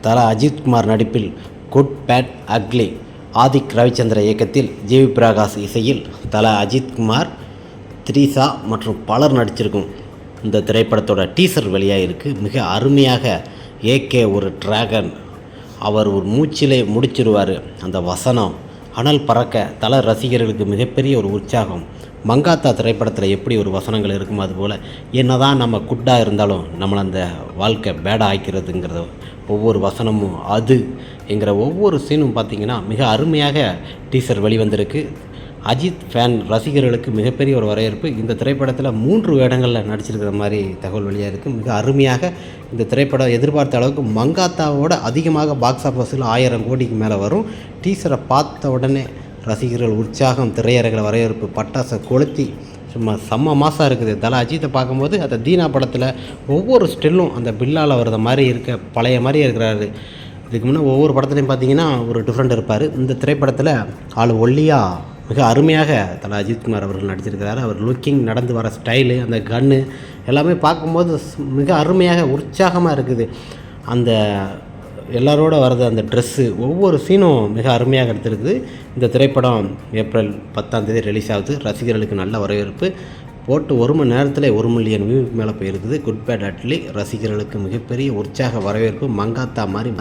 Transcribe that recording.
தல அஜித்குமார் நடிப்பில் good bad ugly, Adhik Ravichandra இயக்கத்தில் ஜிவி பிரகாஷ் இசையில் தல அஜித்குமார், த்ரீஷா மற்றும் பலர் நடிச்சிருக்கும் இந்த திரைப்படத்தோட டீசர் வெளியாகிருக்கு. மிக அருமையாக ஏகே ஒரு டிராகன், அவர் ஒரு மூச்சிலே முடிச்சிருவார். அந்த வசனம் அனல் பறக்க தல ரசிகர்களுக்கு மிகப்பெரிய ஒரு உற்சாகம். மங்காத்தா திரைப்படத்தில் எப்படி ஒரு வசனங்கள் இருக்கும், அதுபோல் என்ன தான் நம்ம குட்டாக இருந்தாலும் நம்மளை அந்த வாழ்க்கை பேடாக ஆக்கிறதுங்கிறத ஒவ்வொரு வசனமும் அது என்கிற ஒவ்வொரு சீனும் பார்த்திங்கன்னா மிக அருமையாக டீசர் வெளிவந்திருக்கு. அஜித் ஃபேன் ரசிகர்களுக்கு மிகப்பெரிய ஒரு வரவேற்பு. இந்த திரைப்படத்தில் 3 வேடங்களில் நடிச்சிருக்கிற மாதிரி தகவல் வெளியாக இருக்குது. மிக அருமையாக இந்த திரைப்படம் எதிர்பார்த்த அளவுக்கு மங்காத்தாவோட அதிகமாக பாக்ஸ் ஆஃபீஸில் 1000 கோடிக்கு மேலே வரும். டீசரை பார்த்த உடனே ரசிகர்கள் உற்சாகம், திரையரங்கில் வரவேற்பு, பட்டாசை கொளுத்தி சும்மா செம்ம மாசாக இருக்குது. தல அஜித்தை பார்க்கும்போது அந்த தீனா படத்தில் ஒவ்வொரு ஸ்டில்லும் அந்த பில்லால் வர்ற மாதிரி இருக்க பழைய மாதிரியே இருக்கிறாரு. இதுக்கு முன்னே ஒவ்வொரு படத்துலையும் பார்த்தீங்கன்னா ஒரு டிஃப்ரெண்ட் இருப்பார். இந்த திரைப்படத்தில் ஆள் ஒல்லியாக மிக அருமையாக தல அஜித்குமார் அவர்கள் நடிச்சிருக்கிறாரு. அவர் லுக்கிங், நடந்து வர ஸ்டைலு, அந்த கன்னு எல்லாமே பார்க்கும்போது மிக அருமையாக உற்சாகமாக இருக்குது. அந்த எல்லாரோட வர்றது அந்த ட்ரெஸ்ஸு, ஒவ்வொரு சீனும் மிக அருமையாக எடுத்திருக்குது. இந்த திரைப்படம் ஏப்ரல் 10 ரிலீஸ் ஆகுது. ரசிகர்களுக்கு நல்ல வரவேற்பு. போட்டு 1 மணி நேரத்தில் 1 மில்லியன் வியூக்கு மேலே போயிருக்குது. குட் பேட் அட்லி ரசிகர்களுக்கு மிகப்பெரிய உற்சாக வரவேற்பு. மங்காத்தா மாதிரி